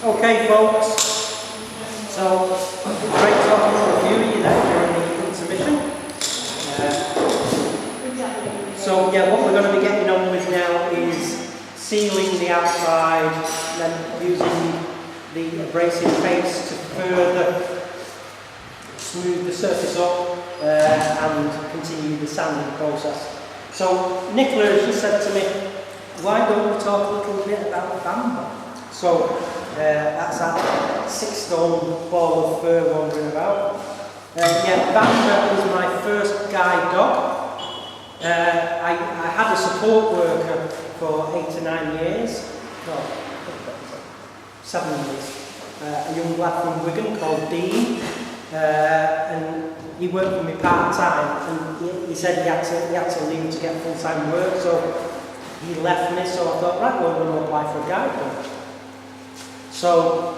Okay, folks, so great talking to a few of you there during the intermission. So yeah, what we're going to be getting on with now is sealing the outside and then using the abrasive paste to further smooth the surface up and continue the sanding process. So Nicola has just said to me, why don't we talk a little bit about Bamba? So that's that 6 stone ball of fur wandering about. Yeah, Bamba is my first guide dog. I had a support worker for 8 to 9 years, no, 7 years. A young lad from Wigan called Dean, and he worked for me part-time, and he said he had to leave to get full-time work, so he left me, so I thought, right, well, I'm going to apply for a guide dog. So,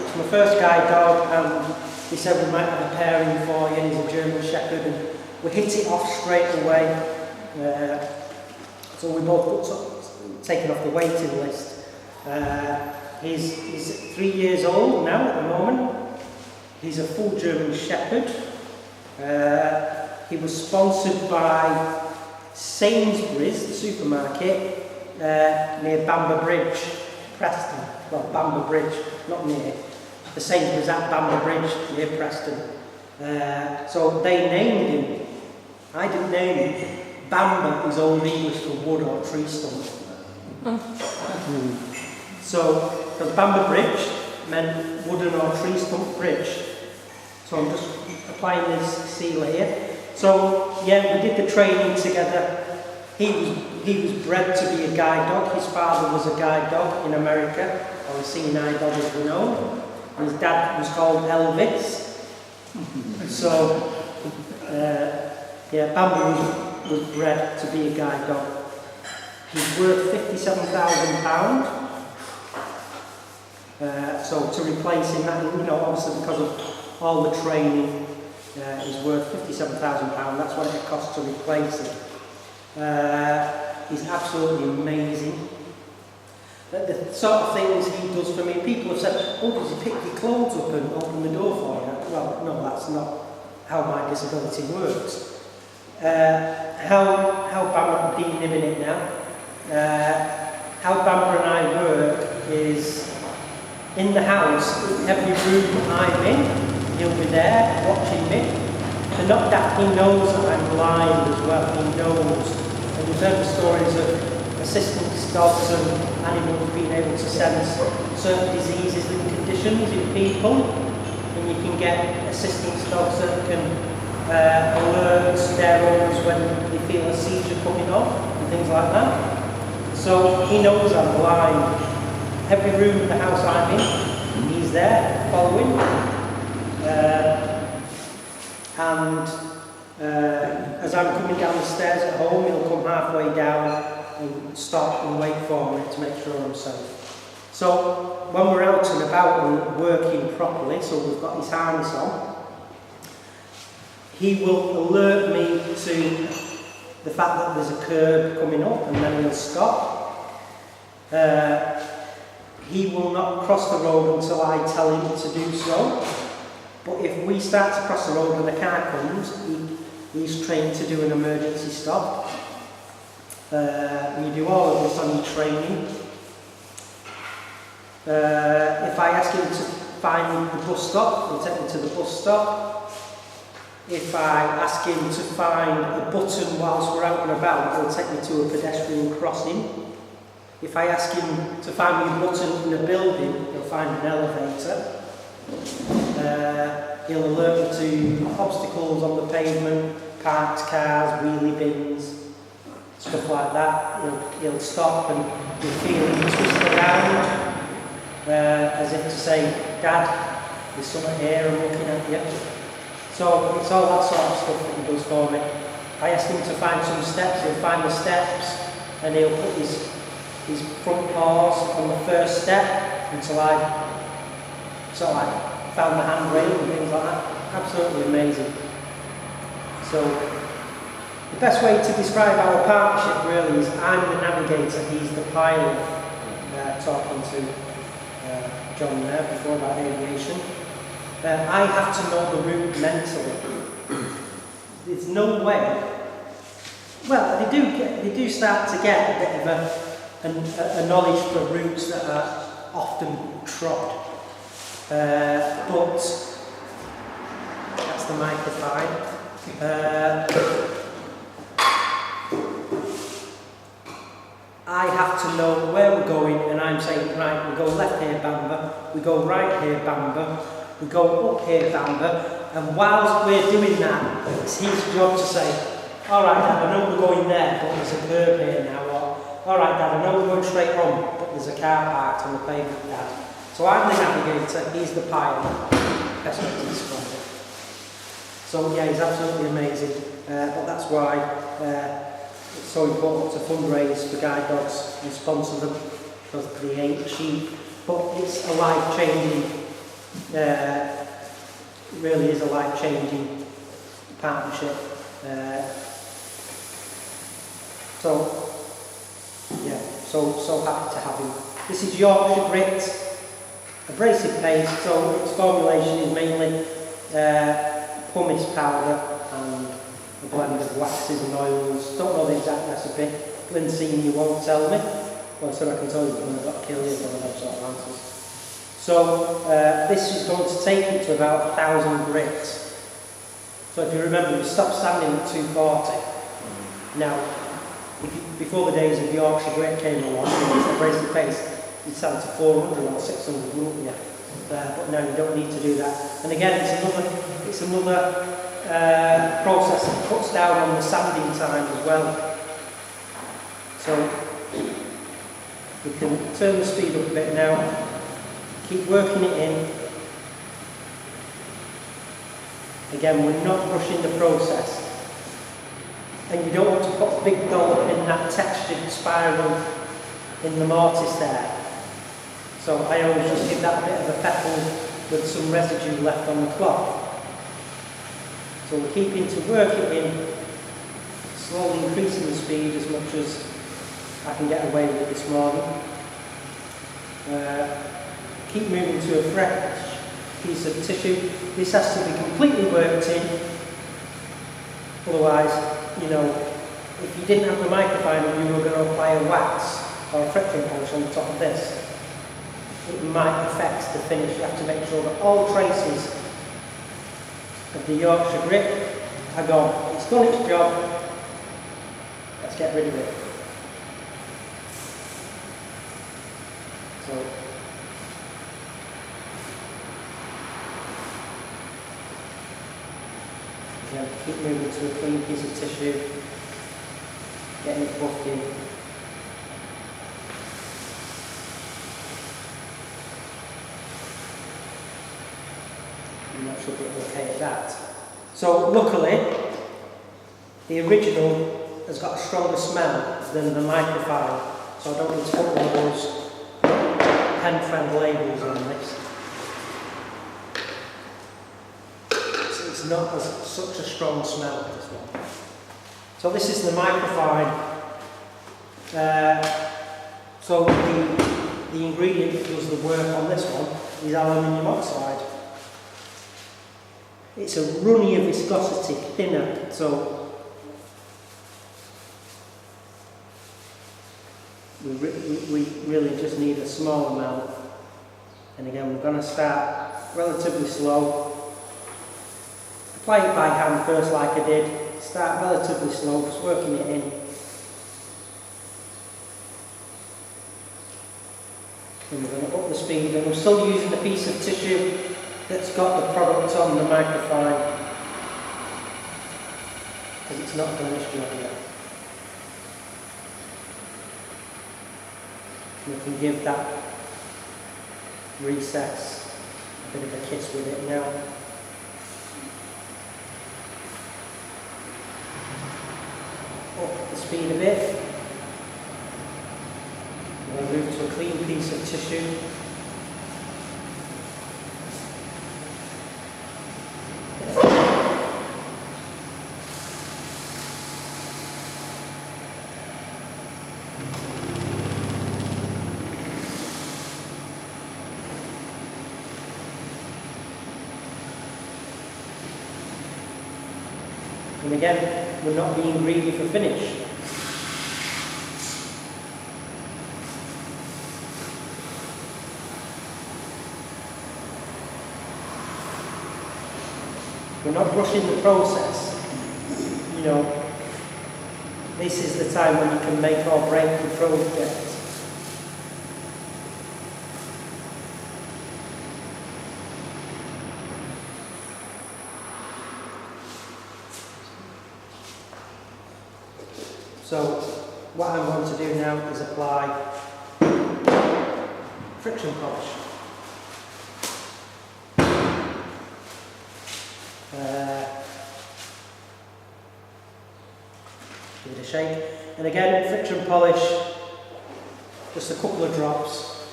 it's my first guide dog, and he said we might have a pairing for you, and he's a German Shepherd, and we hit it off straight away. So we both taken off the waiting list. He's 3 years old now at the moment. He's a full German Shepherd. He was sponsored by Sainsbury's, the supermarket, near Bamber Bridge, Preston. Well, Bamber Bridge, not near. The Sainsbury's at Bamber Bridge, near Preston. So they named him. I didn't name him. Bamber is Old English for wood or tree stump. So, because Bamber Bridge meant wooden or tree stump bridge. So I'm just applying this sealer here. So, yeah, we did the training together. He was bred to be a guide dog. His father was a guide dog in America, or a CNI dog as we know. And his dad was called Elvis. So, yeah, Bambi was bred to be a guide dog. He's worth £57,000. So to replace him, obviously because of all the training, he's worth £57,000. That's what it costs to replace him. He's absolutely amazing. The sort of things he does for me, people have said, oh, does he pick your clothes up and open the door for you? Well, no, that's not how my disability works. How Bamber, being living it now, how Bamber and I work is in the house, every room I'm in, he'll be there watching me. And not that he knows that I'm blind as well, he knows. And we've heard the stories of assistance dogs and animals being able to sense certain diseases and conditions in people. And you can get assistance dogs that can alert their owners when they feel a seizure coming on and things like that. So he knows I'm blind. Every room in the house I'm in, he's there following. As I'm coming down the stairs at home, he'll come halfway down and stop and wait for me to make sure I'm safe. So when we're out and about and working properly, so we've got his harness on, he will alert me to the fact that there's a curb coming up, and then he'll stop. He will not cross the road until I tell him to do so. But if we start to cross the road and a car comes, he's trained to do an emergency stop. We do all of this on training. If I ask him to find the bus stop, he'll take me to the bus stop. If I ask him to find a button whilst we're out and about, he'll take me to a pedestrian crossing. If I ask him to find me a button in a building, he'll find an elevator. He'll alert me to obstacles on the pavement, parked cars, wheelie bins, stuff like that. He'll stop and you'll feel him twist around as if to say, Dad, there's someone here, I'm looking at you. So it's all that sort of stuff that he does for me. I ask him to find some steps, he'll find the steps and he'll put his front paws on the first step until I found the handrail and things like that. Absolutely amazing. So the best way to describe our partnership really is I'm the navigator, he's the pilot talking to. John there before about aviation. I have to know the route mentally. There's no way. Well, they do start to get a bit of a knowledge for routes that are often trod. But that's the microphone. I have to know where we're going, and I'm saying, right, we go left here, Bamber, we go right here, Bamber, we go up here, Bamber, and whilst we're doing that, it's his job to say, alright Dad, I know we're going there, but there's a curb here now, or alright Dad, I know we're going straight home, but there's a car parked on the pavement, Dad. So I'm the navigator, he's the pilot, best way to describe it. So yeah, he's absolutely amazing, but that's why it's so important to fundraise for guide dogs and sponsor them, because they ain't cheap, but it's a life-changing, really is a life-changing partnership. So yeah, so happy to have him. This is Yorkshire Grit, abrasive paste, so its formulation is mainly pumice powder and a blend of waxes and oils. Don't know the exact recipe. BlindTurner won't tell me. Well, so I can tell you, but I've got to kill you for those sort of answers. So this is going to take it to about 1,000 grits. So if you remember, we stopped standing at 240. Now, before the days of Yorkshire Grit came along, it's abrasive paste, you'd stand to 400 or 600, wouldn't you? But now you don't need to do that. And again, it's another process that cuts down on the sanding time as well. So we can turn the speed up a bit now, keep working it in. Again, we're not rushing the process. And you don't want to put a big dollop in that textured spiral in the mortise there. So I always just give that a bit of a feckle with some residue left on the cloth. So we're keeping to work it in, slowly increasing the speed as much as I can get away with this morning. Keep moving to a fresh piece of tissue. This has to be completely worked in, otherwise, you know, if you didn't have the microfiber and you were going to apply a wax or a friction polish on the top of this, it might affect the finish. You have to make sure that all traces of the Yorkshire Grit are gone. It's done its job. Let's get rid of it. So, again, keep moving to a clean piece of tissue, getting it buffed in. And that should be okay at that. So luckily, the original has got a stronger smell than the microfiber, so I don't need to put one of those pen-friend labels on this. It's not such a strong smell, this one. So this is the microfiber. So the ingredient that does the work on this one is aluminium oxide. It's a runnier viscosity, thinner, so we really just need a small amount. And again, we're going to start relatively slow. Apply it by hand first like I did. Start relatively slow, just working it in. And we're going to up the speed, and I'm still using a piece of tissue that's got the product on the microfiber, because it's not done its job yet. We can give that recess a bit of a kiss with it now. Up the speed a bit. We're going to move to a clean piece of tissue. And again, we're not being greedy for finish. We're not rushing the process. You know, this is the time when you can make or break the project. So, what I'm going to do now is apply friction polish. Give it a shake. And again, friction polish, just a couple of drops.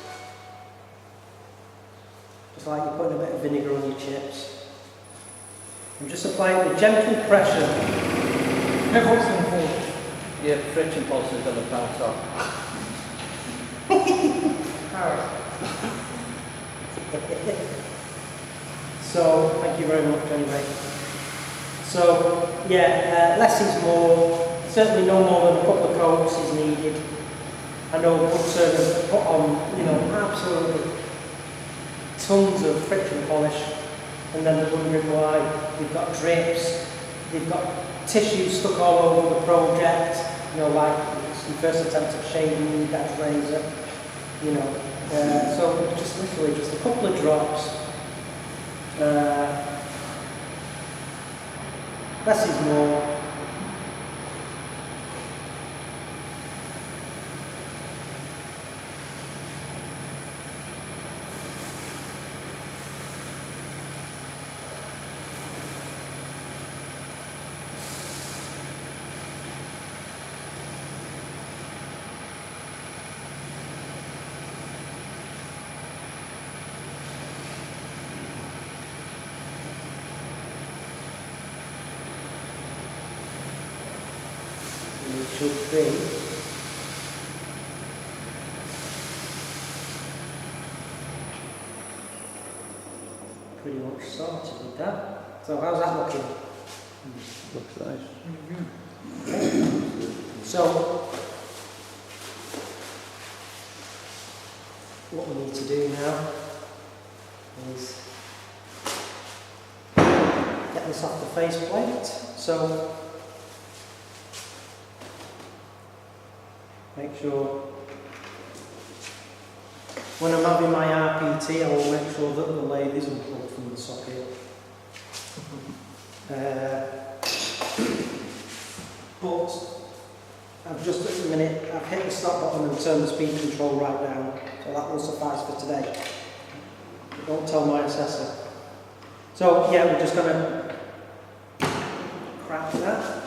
Just like you're putting a bit of vinegar on your chips. I'm just applying with gentle pressure. Yeah, friction polish is going to bounce off. So, thank you very much anyway. So, yeah, less is more. Certainly no more than a couple of coats is needed. I know BlindTurners put on, you know, absolutely tons of friction polish, and then they're wondering why they've got drips, they've got tissue stuck all over the project, you know, like it's your first attempt at shaving, you need that razor, you know. So just literally just a couple of drops. Less is more. It should be pretty much sorted with that. So how's that looking? Looks nice. So what we need to do now is get this off the faceplate. So make sure when I'm having my RPT, I will make sure that the lathe is unplugged from the socket. But I've just at the minute, I've hit the stop button and turned the speed control right down, so that will suffice for today. But don't tell my assessor. So yeah, we're just going to crack that.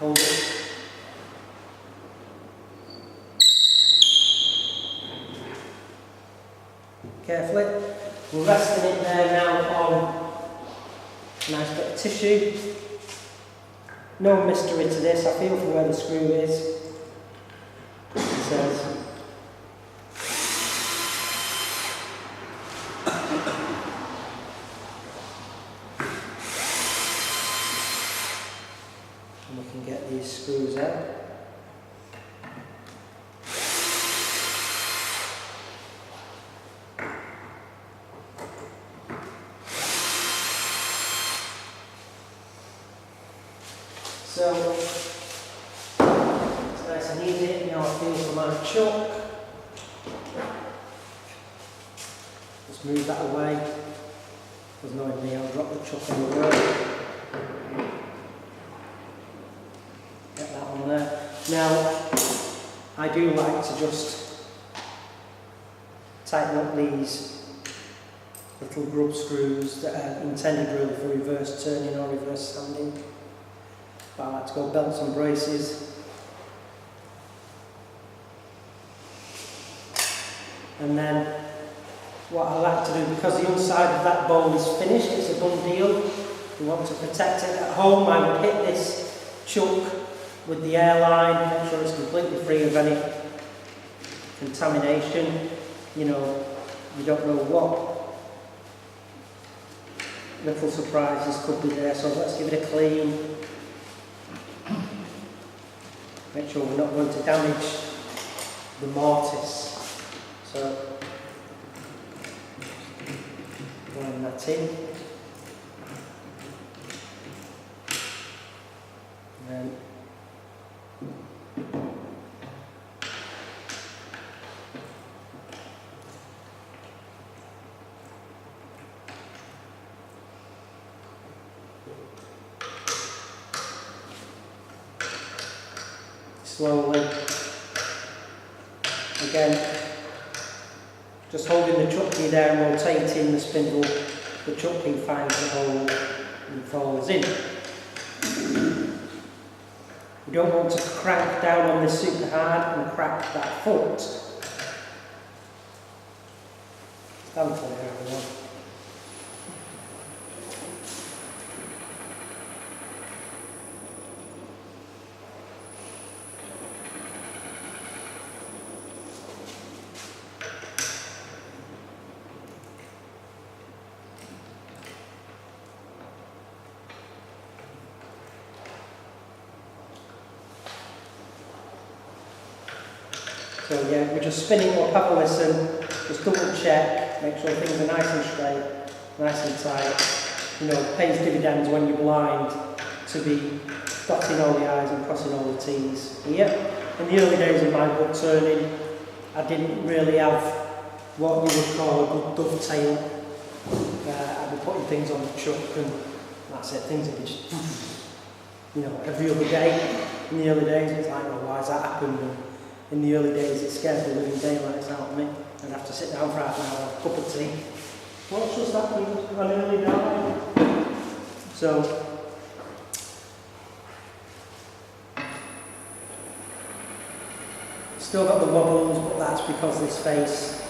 Hold it. Carefully. We're resting it there now on a nice bit of tissue. No mystery to this. I feel for where the screw is. It says. And we can get these screws out. So, it's nice and easy. Now I feel for my chuck. Just move that away. There's no idea, I'll drop the chuck on the road. Get that on there. Now, I do like to just tighten up these little grub screws that are intended really for reverse turning or reverse sanding. But I like to go belts and braces. And then what I like to do, because the inside of that bowl is finished, it's a done deal. We want to protect it. At home I would hit this chuck with the airline, make sure it's completely free of any contamination. You know, you don't know what little surprises could be there, so let's give it a clean. Make sure we're not going to damage the mortise. So, line that in. And then slowly, again, just holding the chuck key there and rotating the spindle, the chuck key finds the hole and falls in. You don't want to crank down on this super hard and crack that foot. Stand for there, everyone. So yeah, we're just spinning up, have a listen, just double check, make sure things are nice and straight, nice and tight. You know, it pays dividends when you're blind to be dotting all the I's and crossing all the T's. And yeah, in the early days of my book turning, I didn't really have what you would call a good dovetail. I'd be putting things on the chuck and that's it, things would be just, you know, every other day. In the early days, it's like, well, why has that happened? And in the early days, it scared the living daylights out of me. I'd have to sit down for half an hour, have a cup of tea. What's just happened on early night? So, still got the wobbles, but that's because this face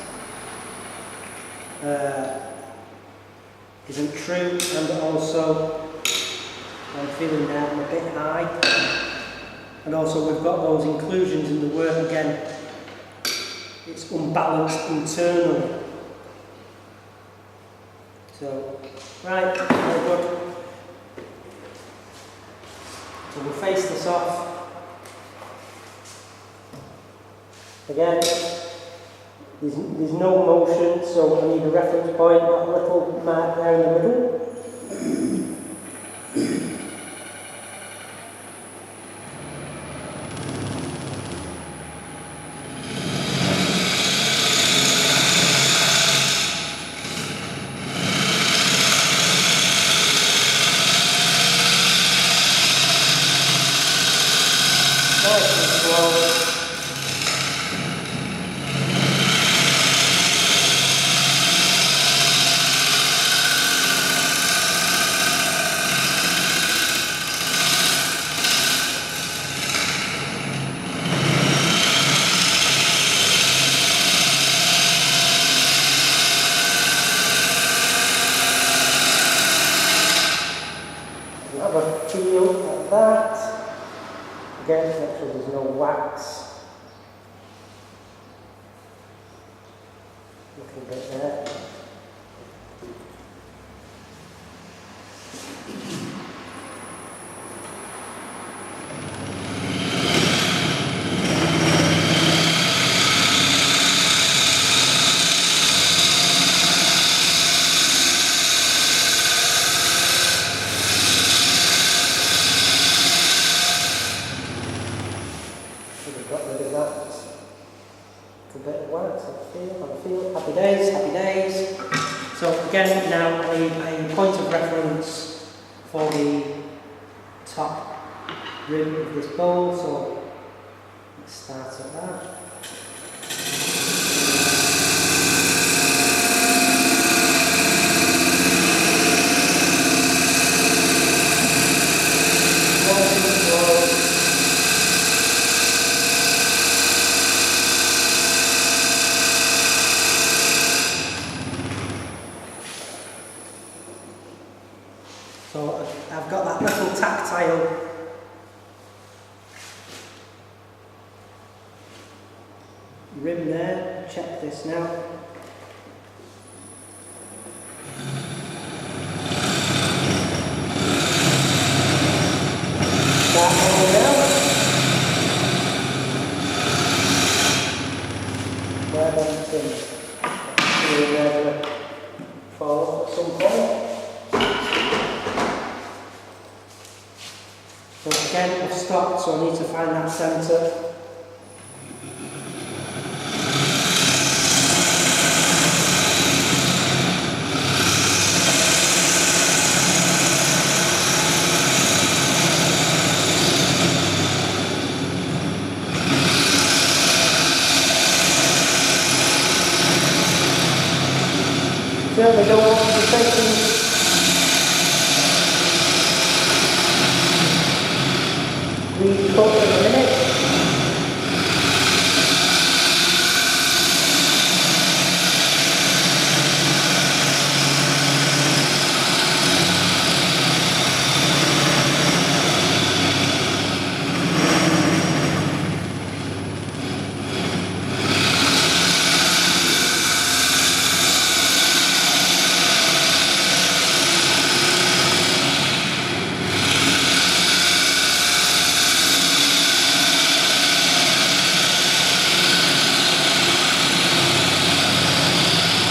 isn't true, and also I'm feeling now I'm a bit high. And also we've got those inclusions in the work again. It's unbalanced internally. So, right, very good. So we'll face this off. Again, there's no motion, so I need a reference point, that little mark there in the middle. Feel like that. Again, make sure there's no wax. Little bit there. Happy days, happy days. So again, now a point of reference for the top rim of this bowl. So let's start at that. So I've got that little tactile rim there. Check this now. things here and there going to fall off at some point. So again, I've stopped, so I need to find that centre. Certainly don't want to be taking the cut in a minute.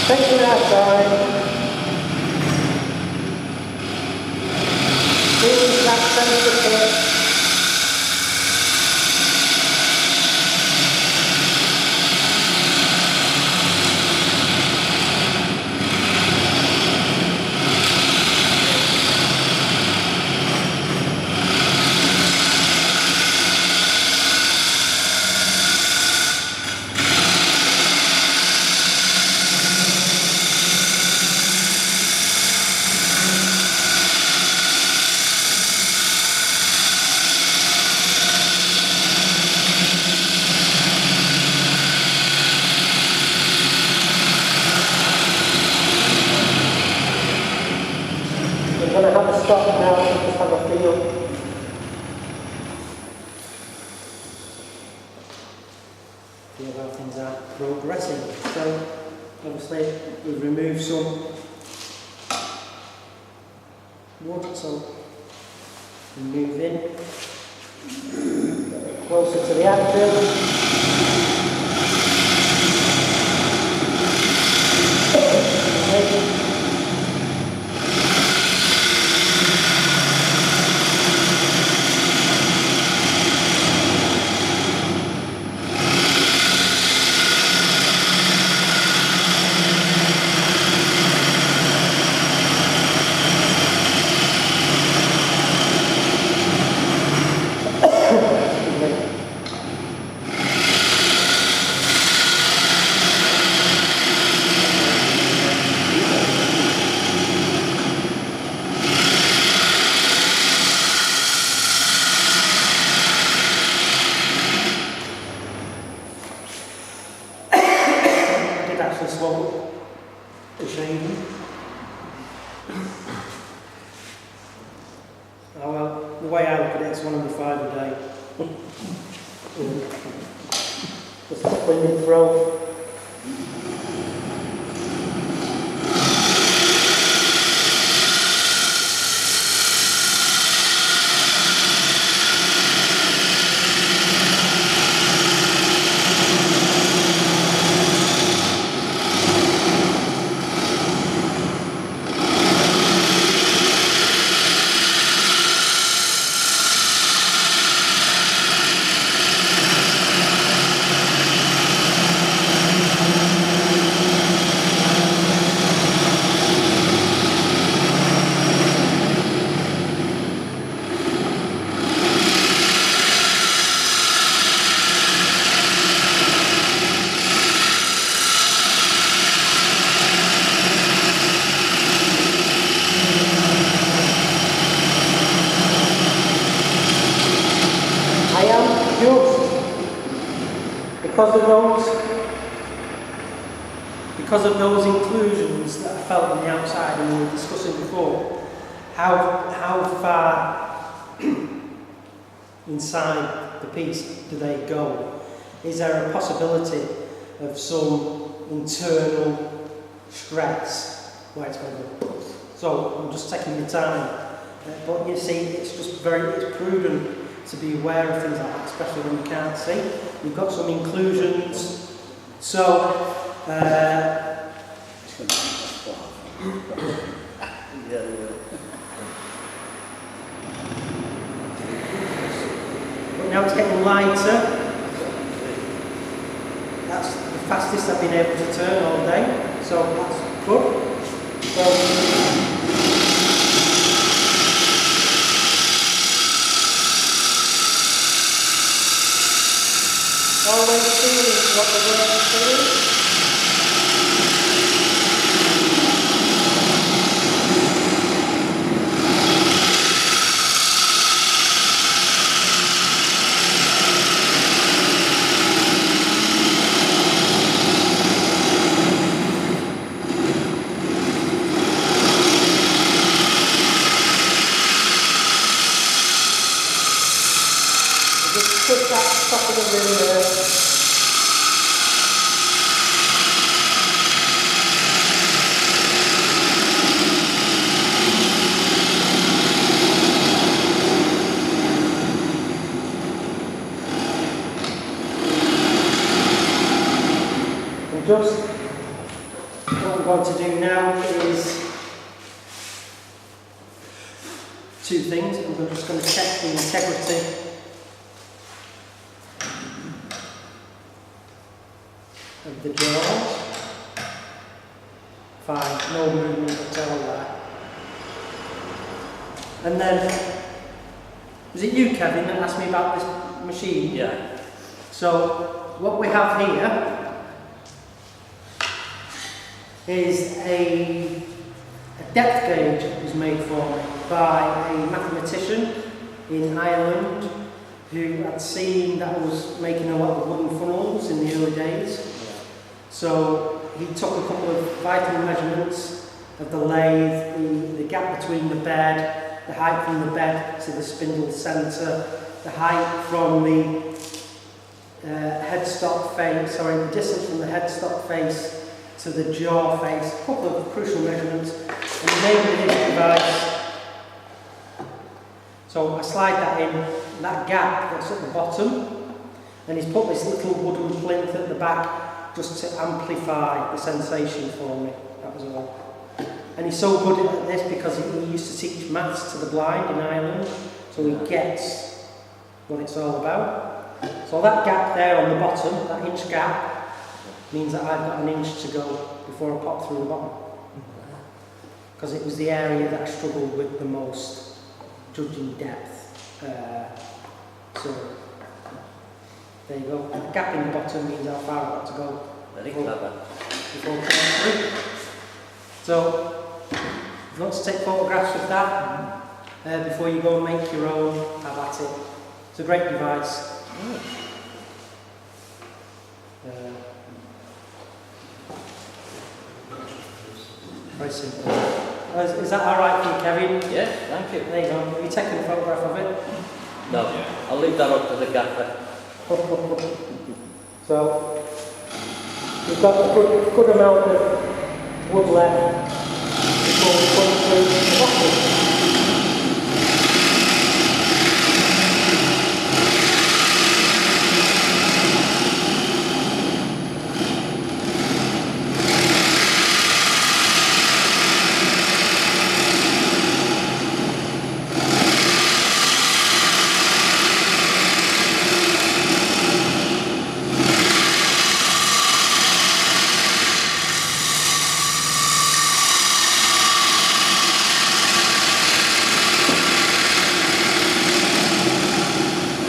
Section outside. Here's that centre bit. I'm going to have to stop now and just have a feel. Feel how things are progressing. So, obviously, we've removed some wood, so we move in, get it closer to the axle. Swallow the shaving. Oh well, the way I look at it, it's 1 under 5 a day. Just a splendid throw. Because of those inclusions that I felt on the outside and we were discussing before, how far inside the piece do they go? Is there a possibility of some internal stress where it's going to go? So I'm just taking the time, but you see, it's just it's prudent to be aware of things like that, especially when you can't see. We've got some inclusions, so But now it's getting lighter. That's the fastest I've been able to turn all day, so that's good. So, always feeling what the work is doing. Just put that top of the rim there. And just what I'm going to do now is two things. I'm just going to check the integrity of the jaw. Fine, no movement at all there. And then, was it you, Kevin, that asked me about this machine? Yeah. So, what we have here is a depth gauge that was made for me by a mathematician in Ireland who had seen that I was making a lot of wooden funnels in the early days. So he took a couple of vital measurements of the lathe, the gap between the bed, the height from the bed to the spindle centre, the height from the headstock face, the distance from the headstock face to the jaw face, a couple of crucial measurements, and the name of this device. So I slide that in, that gap that's at the bottom, and he's put this little wooden plinth at the back just to amplify the sensation for me, that was all. And he's so good at this because he used to teach maths to the blind in Ireland, so he gets what it's all about. So that gap there on the bottom, that inch gap, means that I've got an inch to go before I pop through the bottom. Because it was the area that I struggled with the most, judging depth. So there you go. The gap in the bottom means how far I've got to go. Very clever. Before coming through. So, if you want to take photographs of that before you go and make your own, have at it. It's a great device. Very simple. Is that alright for you, Kevin? Yes, thank you. There you go. Have you taken a photograph of it? No, I'll leave that up to the gaffer. So, we've got a good amount of wood left before we come through the bottom.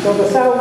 So the sound